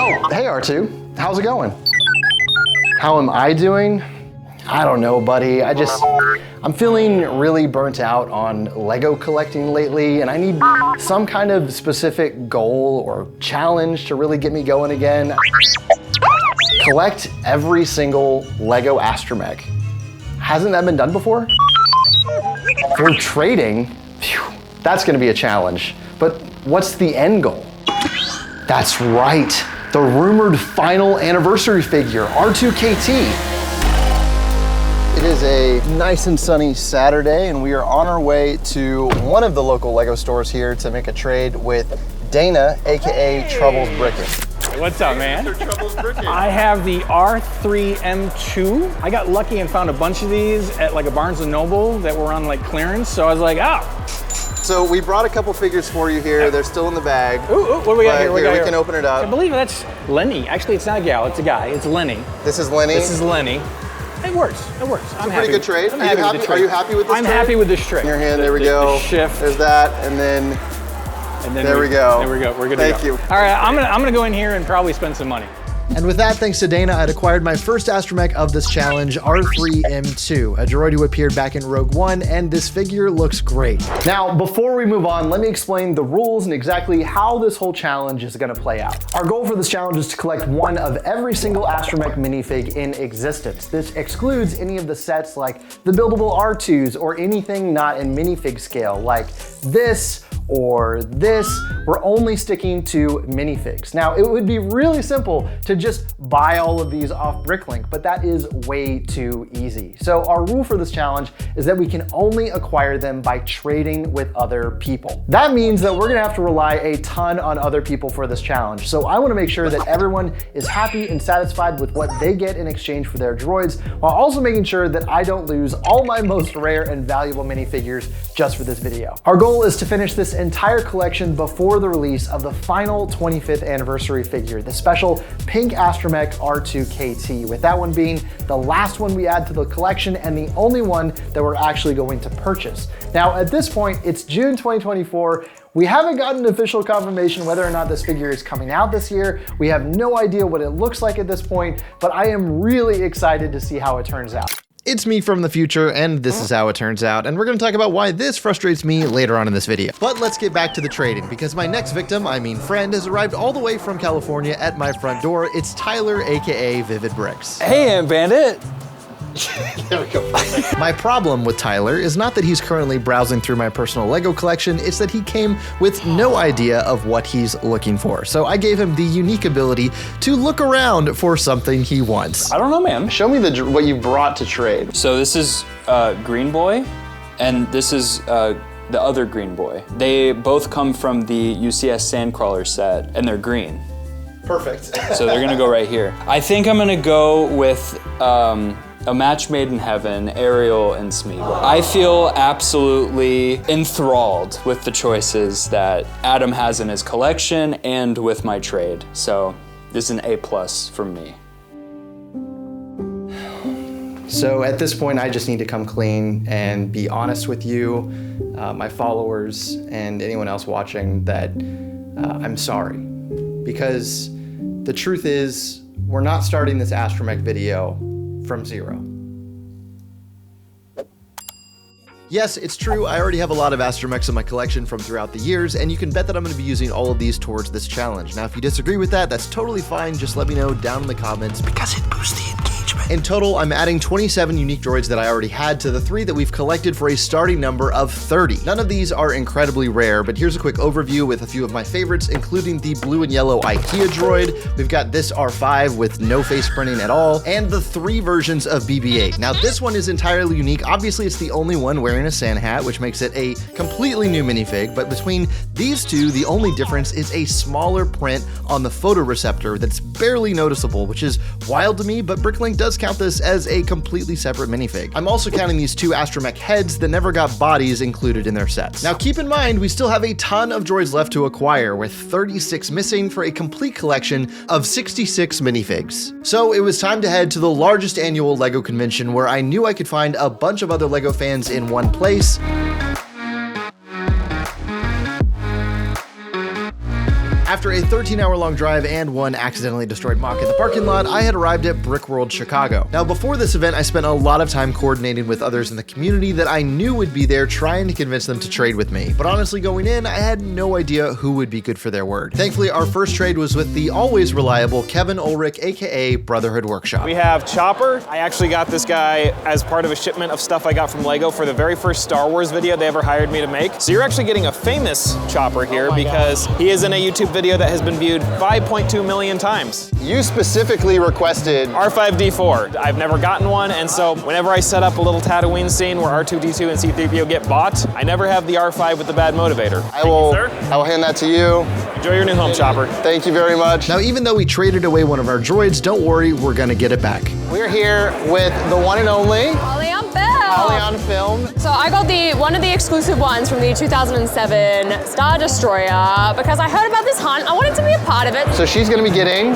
Oh, hey R2, how's it going? How am I doing? I don't know, buddy. I'm feeling really burnt out on Lego collecting lately, and I need some kind of specific goal or challenge to really get me going again. Collect every single LEGO Astromech. Hasn't that been done before? For trading, phew, that's gonna be a challenge. But what's the end goal? That's right, the rumored final anniversary figure, R2KT. It is a nice and sunny Saturday, and we are on our way to one of the local LEGO stores here to make a trade with Dana, AKA Troubles Bricking. Hey, what's up, man? I have the R3M2. I got lucky and found a bunch of these at like a Barnes & Noble that were on like clearance, so I was like, oh. So we brought a couple figures for you here. They're still in the bag. Ooh, what do we got here? We can open it up. I believe that's Lenny. Actually, it's not a gal, it's a guy. It's Lenny. This is Lenny? This is Lenny. It works, it works. It's a pretty good trade. Are you happy with this trade? I'm happy with this trade. In your hand, there we go. The shift. There's that, and then there we go. There we go, we're good to go. Thank you. All right, I'm gonna go in here and probably spend some money. And with that, thanks to Dana, I'd acquired my first Astromech of this challenge, R3M2, a droid who appeared back in Rogue One, and this figure looks great. Now, before we move on, let me explain the rules and exactly how this whole challenge is gonna play out. Our goal for this challenge is to collect one of every single Astromech minifig in existence. This excludes any of the sets like the buildable R2s or anything not in minifig scale, like this or this. We're only sticking to minifigs. Now, it would be really simple to just buy all of these off Bricklink, but that is way too easy. So our rule for this challenge is that we can only acquire them by trading with other people. That means that we're gonna have to rely a ton on other people for this challenge. So I wanna make sure that everyone is happy and satisfied with what they get in exchange for their droids, while also making sure that I don't lose all my most rare and valuable minifigures just for this video. Our goal is to finish this entire collection before the release of the final 25th anniversary figure, the special pink Astromech R2KT, with that one being the last one we add to the collection and the only one that we're actually going to purchase. Now, at this point, it's June 2024. We haven't gotten official confirmation whether or not this figure is coming out this year. We have no idea what it looks like at this point, but I am really excited to see how it turns out. It's me from the future, and this is how it turns out, and we're gonna talk about why this frustrates me later on in this video. But let's get back to the trading, because my next victim, friend, has arrived all the way from California at my front door. It's Tyler, AKA Vivid Bricks. Hey, Ant Bandit. There we go. My problem with Tyler is not that he's currently browsing through my personal Lego collection, it's that he came with no idea of what he's looking for. So I gave him the unique ability to look around for something he wants. I don't know, man. Show me what you brought to trade. So this is Green Boy, and this is the other Green Boy. They both come from the UCS Sandcrawler set, and they're green. Perfect. So they're gonna go right here. I think I'm gonna go with a match made in heaven, Ariel and Smeagol. I feel absolutely enthralled with the choices that Adam has in his collection and with my trade. So this is an A+ from me. So at this point, I just need to come clean and be honest with you, my followers, and anyone else watching that I'm sorry. Because the truth is, we're not starting this Astromech video from zero. Yes, it's true, I already have a lot of Astromechs in my collection from throughout the years, and you can bet that I'm going to be using all of these towards this challenge. Now, if you disagree with that, that's totally fine, just let me know down in the comments, because it boosts the engagement. In total, I'm adding 27 unique droids that I already had to the 3 that we've collected for a starting number of 30. None of these are incredibly rare, but here's a quick overview with a few of my favorites, including the blue and yellow IKEA droid. We've got this R5 with no face printing at all, and the 3 versions of BB-8. Now, this one is entirely unique. Obviously, it's the only one wearing a Santa hat, which makes it a completely new minifig, but between these two, the only difference is a smaller print on the photoreceptor that's barely noticeable, which is wild to me, but Bricklink does count this as a completely separate minifig. I'm also counting these 2 Astromech heads that never got bodies included in their sets. Now keep in mind, we still have a ton of droids left to acquire, with 36 missing for a complete collection of 66 minifigs. So it was time to head to the largest annual LEGO convention, where I knew I could find a bunch of other LEGO fans in one place. After a 13-hour-long drive and one accidentally destroyed mock in the parking lot, I had arrived at Brickworld Chicago. Now, before this event, I spent a lot of time coordinating with others in the community that I knew would be there, trying to convince them to trade with me. But honestly, going in, I had no idea who would be good for their word. Thankfully, our first trade was with the always reliable Kevin Ulrich, aka Brotherhood Workshop. We have Chopper. I actually got this guy as part of a shipment of stuff I got from LEGO for the very first Star Wars video they ever hired me to make. So you're actually getting a famous Chopper here because he is in a YouTube video that has been viewed 5.2 million times. You specifically requested R5D4. I've never gotten one, and so whenever I set up a little Tatooine scene where R2D2 and C-3PO get bought, I never have the R5 with the bad motivator. I will hand that to you. Enjoy your new home, Chopper. Thank you very much. Now, even though we traded away one of our droids, don't worry, we're gonna get it back. We're here with the one and only Holly on film. Holly on film. So I got one of the exclusive ones from the 2007 Star Destroyer because I heard about this hunt. I wanted to be a part of it. So she's gonna be getting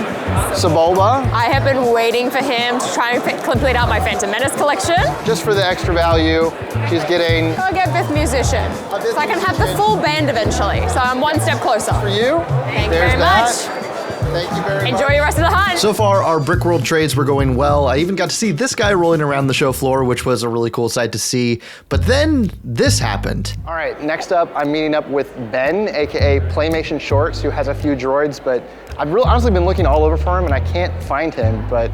Sebulba. I have been waiting for him to try and complete out my Phantom Menace collection. Just for the extra value, she's getting I'll get Fifth Musician. So I can have the full band eventually. So I'm one step closer. for you. Thank you There's very that. much. Thank you very much. Enjoy your rest of the hunt. So far, our Brickworld trades were going well. I even got to see this guy rolling around the show floor, which was a really cool sight to see. But then this happened. All right, next up, I'm meeting up with Ben, AKA Playmation Shorts, who has a few droids, but I've really honestly been looking all over for him and I can't find him, but,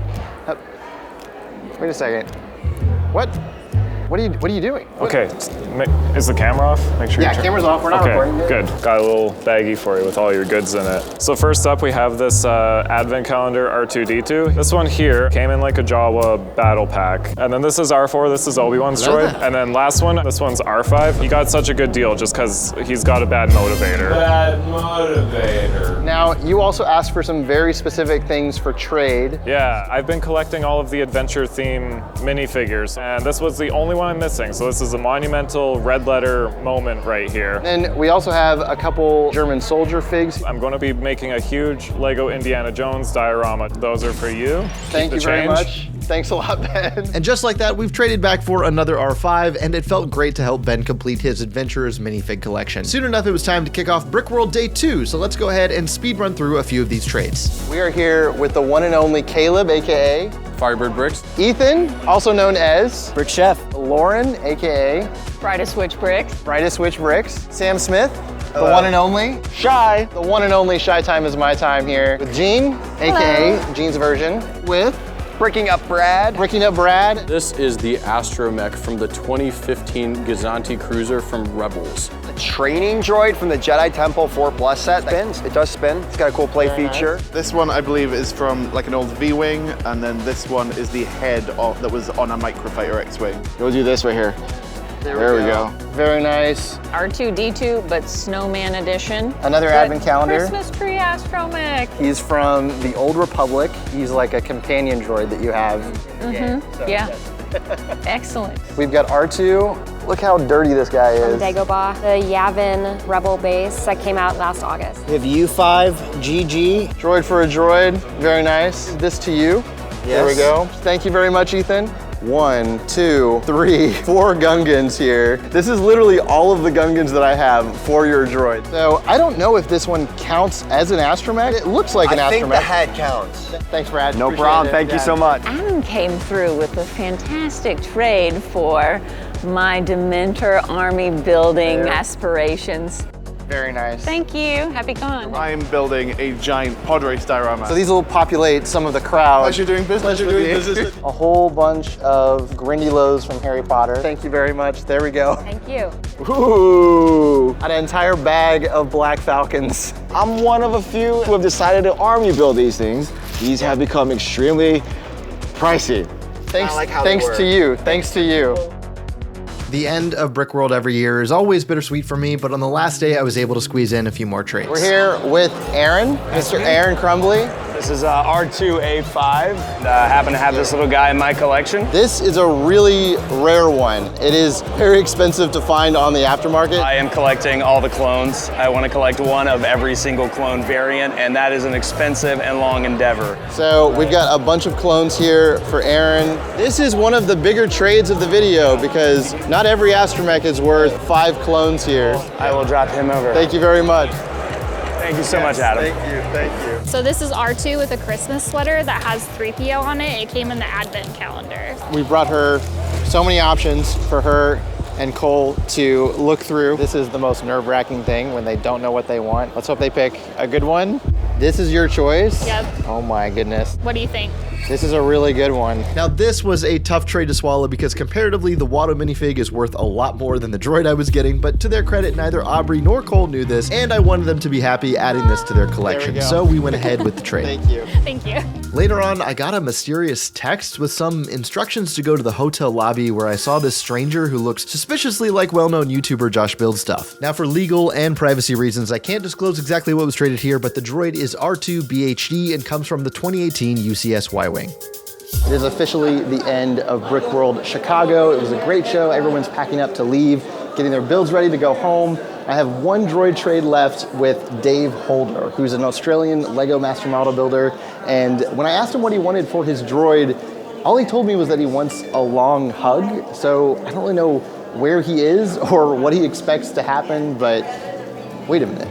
wait a second. What are you doing? Okay, is the camera off? Make sure Yeah, camera's off, we're not recording. Good. Got a little baggie for you with all your goods in it. So first up, we have this advent calendar R2D2. This one here came in like a Jawa battle pack. And then this is R4, this is Obi-Wan's droid. And then last one, this one's R5. He got such a good deal just because he's got a bad motivator. Now, you also asked for some very specific things for trade. Yeah, I've been collecting all of the adventure theme minifigures, and this was the only one I'm missing. So this is a monumental red letter moment right here. And we also have a couple German soldier figs. I'm going to be making a huge Lego Indiana Jones diorama. Those are for you. Thank you Keep the very change. much. Thanks a lot, Ben. And just like that, we've traded back for another R5, and it felt great to help Ben complete his Adventurers minifig collection. Soon enough, it was time to kick off Brickworld Day 2, so let's go ahead and speed run through a few of these trades. We are here with the one and only Caleb, AKA Firebird Bricks. Ethan, also known as Brick Chef. Lauren, AKA Brightest Switch Bricks. Brightest Switch Bricks, Sam Smith, the one and only Shy. The one and only Shy Time is my time here with Gene, AKA Gene's version, with Bricking Up Brad. Bricking Up Brad. This is the Astromech from the 2015 Gazanti Cruiser from Rebels. Training droid from the Jedi Temple 4+ set. Spins. It does spin. It's got a cool play feature. This one, I believe, is from like an old V-Wing, and then this one is the head that was on a Microfighter X-Wing. We'll do this right here. There we go. Very nice. R2D2, but Snowman Edition. Another advent calendar. Christmas tree Astromech. He's from the Old Republic. He's like a companion droid that you have. Yeah. Excellent. We've got R2. Look how dirty this guy is. Dagobah, the Yavin Rebel base that came out last August. We have U5, GG. Droid for a droid. Very nice. This to you. Yes. There we go. Thank you very much, Ethan. 1, 2, 3, 4 Gungans here. This is literally all of the Gungans that I have for your droid. So I don't know if this one counts as an Astromech. It looks like an Astromech. I think the head counts. Thanks, Brad. No Appreciate problem. it. Thank you Yeah. so much. Adam came through with a fantastic trade for my Dementor army building aspirations. Very nice. Thank you. Happy con. I'm building a giant pod race diorama. So these will populate some of the crowd. Pleasure doing business with you. A whole bunch of Grindylows from Harry Potter. Thank you very much. There we go. Thank you. Ooh, an entire bag of Black Falcons. I'm one of a few who have decided to army build these things. These have become extremely pricey. Thanks, I like how they thanks work. to you. Thanks to you. The end of Brickworld every year is always bittersweet for me, but on the last day I was able to squeeze in a few more trades. We're here with Aaron, Mr. Aaron Crumbly. This is R2A5. Happen to have this little guy in my collection. This is a really rare one. It is very expensive to find on the aftermarket. I am collecting all the clones. I want to collect one of every single clone variant, and that is an expensive and long endeavor. So we've got a bunch of clones here for Aaron. This is one of the bigger trades of the video because not every Astromech is worth 5 clones here. I will drop him over. Thank you very much. Thank you so much, Adam. Thank you. So this is R2 with a Christmas sweater that has 3PO on it. It came in the advent calendar. We brought her so many options for her and Cole to look through. This is the most nerve-wracking thing when they don't know what they want. Let's hope they pick a good one. This is your choice? Yep. Oh my goodness. What do you think? This is a really good one. Now this was a tough trade to swallow because comparatively the Watto minifig is worth a lot more than the droid I was getting, but to their credit, neither Aubrey nor Cole knew this, and I wanted them to be happy adding this to their collection, so we went ahead with the trade. Thank you. Thank you. Later on, I got a mysterious text with some instructions to go to the hotel lobby where I saw this stranger who looks suspiciously like well-known YouTuber Josh Build Stuff. Now for legal and privacy reasons, I can't disclose exactly what was traded here, but the droid is R2 BHD and comes from the 2018 UCS Y-Wing. It is officially the end of Brickworld Chicago. It was a great show. Everyone's packing up to leave, getting their builds ready to go home. I have one droid trade left with Dave Holder, who's an Australian LEGO master model builder. And when I asked him what he wanted for his droid, all he told me was that he wants a long hug. So I don't really know where he is or what he expects to happen, but wait a minute.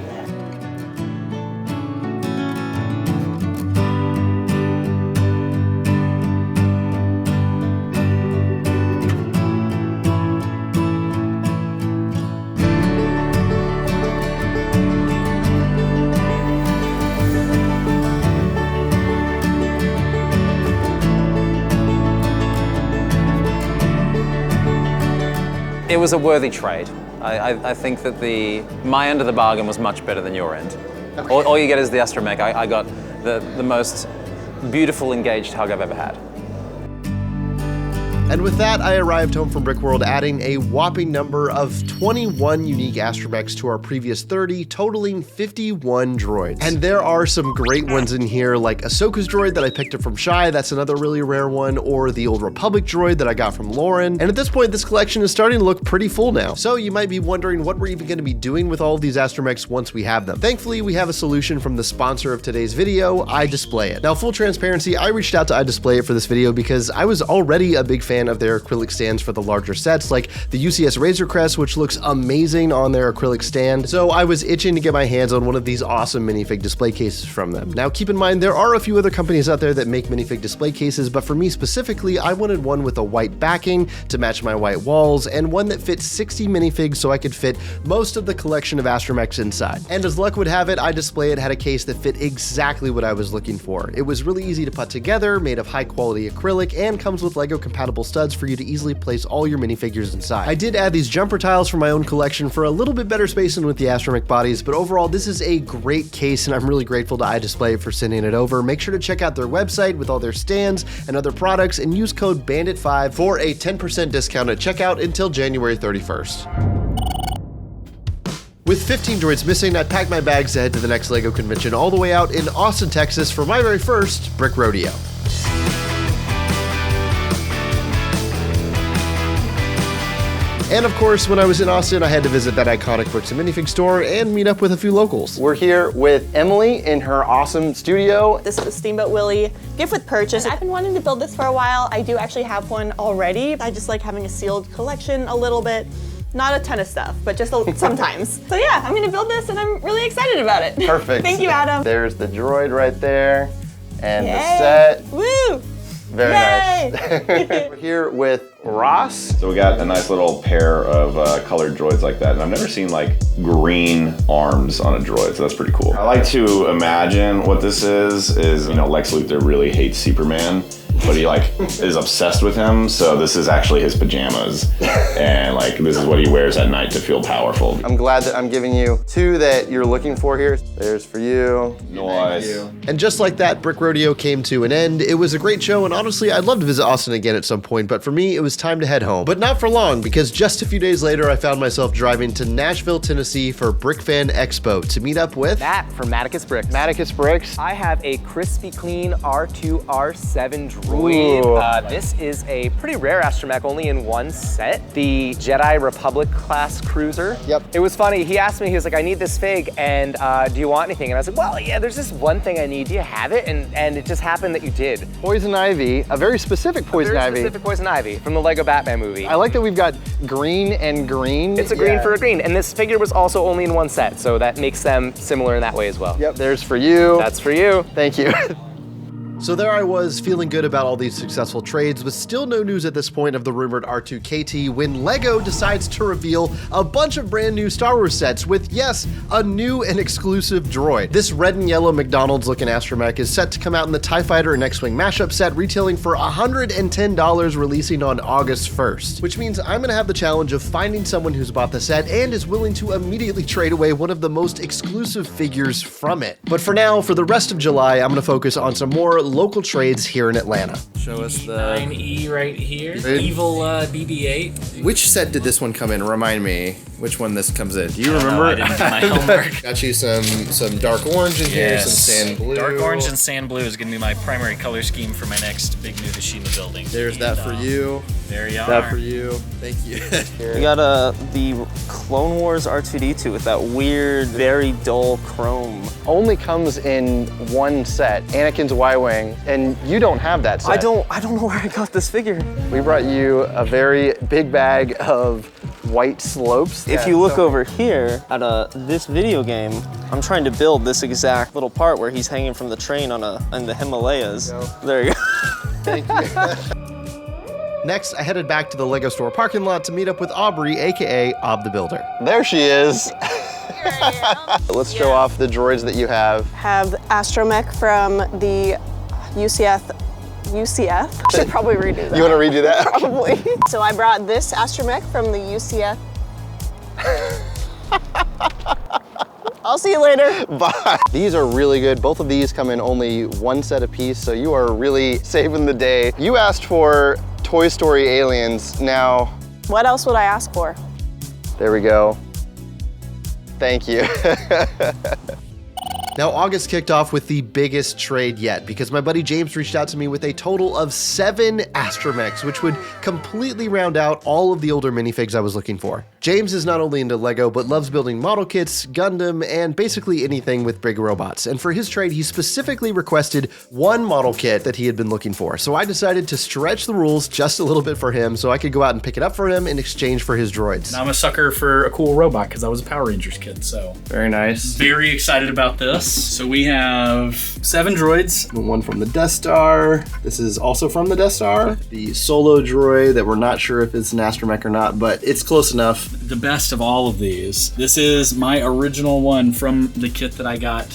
It was a worthy trade. I think that my end of the bargain was much better than your end. Okay. All you get is the Astromech. I got the most beautiful engaged hug I've ever had. And with that, I arrived home from Brickworld adding a whopping number of 21 unique Astromechs to our previous 30, totaling 51 droids. And there are some great ones in here, like Ahsoka's droid that I picked up from Shai, that's another really rare one, or the Old Republic droid that I got from Lauren. And at this point, this collection is starting to look pretty full now. So you might be wondering what we're even going to be doing with all of these Astromechs once we have them. Thankfully, we have a solution from the sponsor of today's video, iDisplay It. Now, full transparency, I reached out to iDisplay It for this video because I was already a big fan of their acrylic stands for the larger sets, like the UCS Razor Crest, which looks amazing on their acrylic stand. So I was itching to get my hands on one of these awesome minifig display cases from them. Now keep in mind, there are a few other companies out there that make minifig display cases, but for me specifically, I wanted one with a white backing to match my white walls, and one that fits 60 minifigs so I could fit most of the collection of Astromechs inside. And as luck would have it, iDisplay It had a case that fit exactly what I was looking for. It was really easy to put together, made of high quality acrylic, and comes with LEGO compatible studs for you to easily place all your minifigures inside. I did add these jumper tiles for my own collection for a little bit better spacing with the Astromech bodies, but overall this is a great case and I'm really grateful to iDisplay It for sending it over. Make sure to check out their website with all their stands and other products and use code BANDIT5 for a 10% discount at checkout until January 31st. With 15 droids missing, I packed my bags to head to the next LEGO convention all the way out in Austin, Texas for my very first Brick Rodeo. And of course, when I was in Austin, I had to visit that iconic Bricks and Minifig store and meet up with a few locals. We're here with Emily in her awesome studio. This is Steamboat Willie gift with purchase. I've been wanting to build this for a while. I do actually have one already. I just like having a sealed collection a little bit. Not a ton of stuff, but just sometimes. So yeah, I'm gonna build this and I'm really excited about it. Perfect. Thank you, Adam. There's the droid right there and Yay. the set. Woo! Very Yay. nice. We're here with Ross. So we got a nice little pair of colored droids like that, and I've never seen like green arms on a droid, so that's pretty cool. I like to imagine what this is, you know, Lex Luthor really hates Superman, but he like is obsessed with him, so this is actually his pajamas, and like this is what he wears at night to feel powerful. I'm glad that I'm giving you two that you're looking for here. There's for you. Nice. And just like that, Brick Rodeo came to an end. It was a great show, and honestly, I'd love to visit Austin again at some point, but for me, it was time to head home. But not for long, because just a few days later, I found myself driving to Nashville, Tennessee for BrickFan Expo to meet up with Matt from Maticus Bricks. Maticus Bricks. I have a crispy clean R2 R7 Droid. This is a pretty rare astromech, only in one set. The Jedi Republic class cruiser. Yep. It was funny, he asked me, he was like, I need this fig, and do you want anything? And I was like, well, yeah, there's this one thing I need. Do you have it? And it just happened that you did. Poison ivy, a very specific poison ivy. Specific poison ivy from the LEGO Batman movie. I like that we've got green and green. It's a green for a green, and this figure was also only in one set, so that makes them similar in that way as well. Yep, there's for you. That's for you. Thank you. So there I was, feeling good about all these successful trades, with still no news at this point of the rumored R2-KT, when LEGO decides to reveal a bunch of brand new Star Wars sets with, yes, a new and exclusive droid. This red and yellow McDonald's looking astromech is set to come out in the TIE Fighter and X-Wing mashup set, retailing for $110, releasing on August 1st. Which means I'm gonna have the challenge of finding someone who's bought the set and is willing to immediately trade away one of the most exclusive figures from it. But for now, for the rest of July, I'm gonna focus on some more local trades here in Atlanta. Show us the 9E right here. Good. Evil BB-8. Which set did this one come in? Remind me which one this comes in. Do you I don't know, remember? I didn't do my homework. Got you some dark orange in here, some sand blue. Dark orange and sand blue is going to be my primary color scheme for my next big new Hashima building. There's that for you. There you are. That for you. Thank you. We got the Clone Wars R2-D2 with that weird, very dull chrome. Only comes in one set, Anakin's Y-Wing, and you don't have that set. I don't know where I got this figure. We brought you a very big bag of white slopes. If you look over here at this video game, I'm trying to build this exact little part where he's hanging from the train in the Himalayas. There you go. Thank you. Next, I headed back to the LEGO store parking lot to meet up with Aubrey, aka Ob the Builder. There she is. Let's show off the droids that you have. Have the Astromech from the UCF. Should probably redo that. You want to redo that? Probably. So I brought this Astromech from the UCF. I'll see you later. Bye. These are really good. Both of these come in only one set apiece, so you are really saving the day. You asked for Toy Story aliens. Now, What else would I ask for? there we go. Thank you. Now, August kicked off with the biggest trade yet, because my buddy James reached out to me with a total of 7 astromechs, which would completely round out all of the older minifigs I was looking for. James is not only into LEGO, but loves building model kits, Gundam, and basically anything with big robots. And for his trade, he specifically requested one model kit that he had been looking for. So I decided to stretch the rules just a little bit for him so I could go out and pick it up for him in exchange for his droids. And I'm a sucker for a cool robot because I was a Power Rangers kid, so. Very nice. Very excited about this. So we have 7 droids. One from the Death Star. This is also from the Death Star. The Solo droid that we're not sure if it's an astromech or not, but it's close enough. The best of all of these. This is my original one from the kit that I got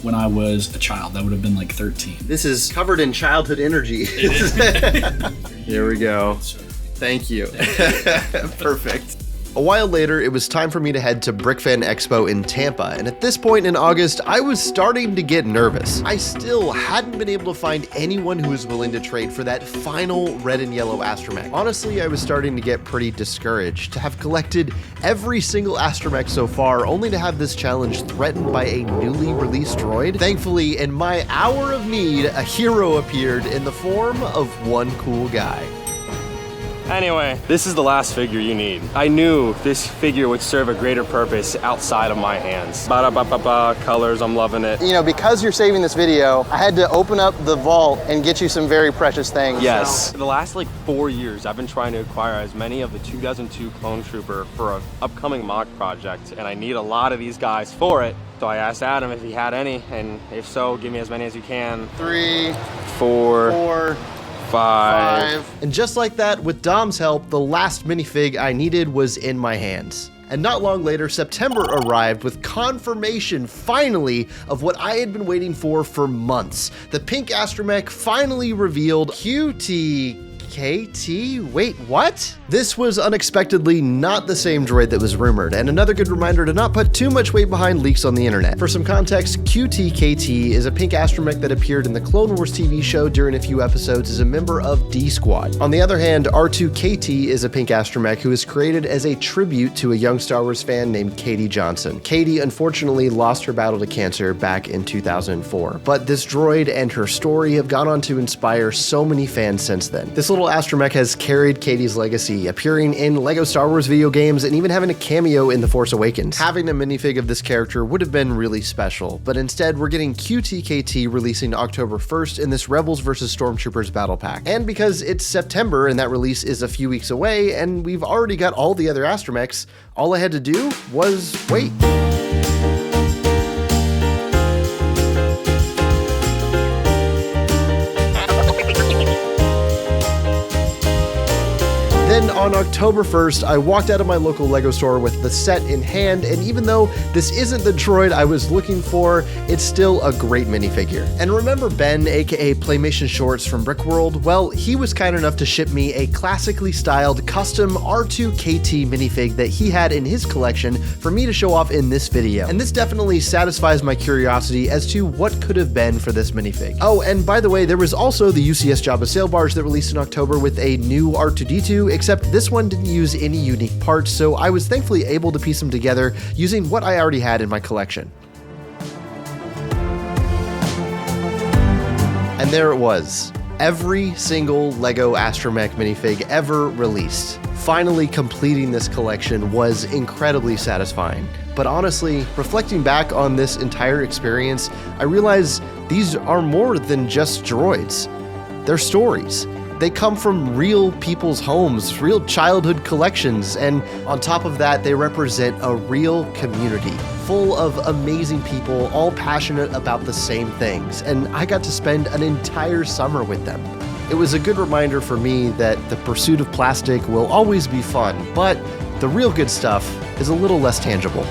when I was a child. That would have been like 13. This is covered in childhood energy. Here we go. Thank you. Perfect. A while later, it was time for me to head to BrickFan Expo in Tampa, and at this point in August, I was starting to get nervous. I still hadn't been able to find anyone who was willing to trade for that final red and yellow astromech. Honestly, I was starting to get pretty discouraged to have collected every single astromech so far, only to have this challenge threatened by a newly released droid. Thankfully, in my hour of need, a hero appeared in the form of one cool guy. Anyway, this is the last figure you need. I knew this figure would serve a greater purpose outside of my hands. Ba-da-ba-ba-ba, colors, I'm loving it. You know, because you're saving this video, I had to open up the vault and get you some very precious things. Yes. For the last like 4 years, I've been trying to acquire as many of the 2002 Clone Trooper for an upcoming mock project, and I need a lot of these guys for it. So I asked Adam if he had any, and if so, give me as many as you can. 3, 4, 5. And just like that, with Dom's help, the last minifig I needed was in my hands. And not long later, September arrived with confirmation, finally, of what I had been waiting for months. The pink astromech finally revealed QT QT-KT? Wait, what? This was unexpectedly not the same droid that was rumored, and another good reminder to not put too much weight behind leaks on the internet. For some context, QT-KT is a pink astromech that appeared in the Clone Wars TV show during a few episodes as a member of D Squad. On the other hand, R2-KT is a pink astromech who was created as a tribute to a young Star Wars fan named Katie Johnson. Katie unfortunately lost her battle to cancer back in 2004, but this droid and her story have gone on to inspire so many fans since then. This little astromech has carried Katie's legacy, appearing in LEGO Star Wars video games and even having a cameo in The Force Awakens. Having a minifig of this character would have been really special, but instead we're getting QT-KT releasing October 1st in this Rebels vs. Stormtroopers battle pack. And because it's September and that release is a few weeks away and we've already got all the other astromechs, all I had to do was wait. Then on October 1st, I walked out of my local LEGO store with the set in hand, and even though this isn't the droid I was looking for, it's still a great minifigure. And remember Ben, aka Playmation Shorts from Brickworld? Well, he was kind enough to ship me a classically styled custom R2-KT minifig that he had in his collection for me to show off in this video. And this definitely satisfies my curiosity as to what could have been for this minifig. Oh, and by the way, there was also the UCS Jabba sail barge that released in October with a new R2-D2, except this one didn't use any unique parts, so I was thankfully able to piece them together using what I already had in my collection. And there it was. Every single LEGO Astromech minifig ever released. Finally completing this collection was incredibly satisfying. But honestly, reflecting back on this entire experience, I realized these are more than just droids. They're stories. They come from real people's homes, real childhood collections, and on top of that, they represent a real community full of amazing people, all passionate about the same things, and I got to spend an entire summer with them. It was a good reminder for me that the pursuit of plastic will always be fun, but the real good stuff is a little less tangible.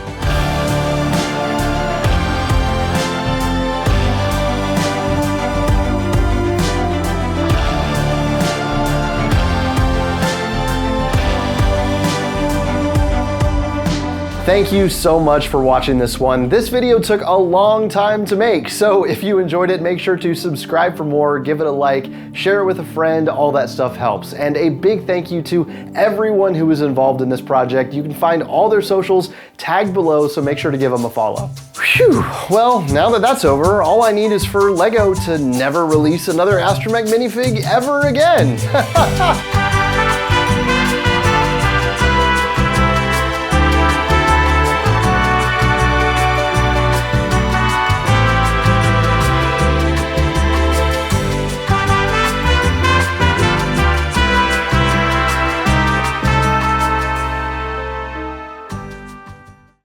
Thank you so much for watching this one. This video took a long time to make, so if you enjoyed it, make sure to subscribe for more, give it a like, share it with a friend, all that stuff helps. And a big thank you to everyone who was involved in this project. You can find all their socials tagged below, so make sure to give them a follow. Phew, well, now that that's over, all I need is for LEGO to never release another Astromech minifig ever again.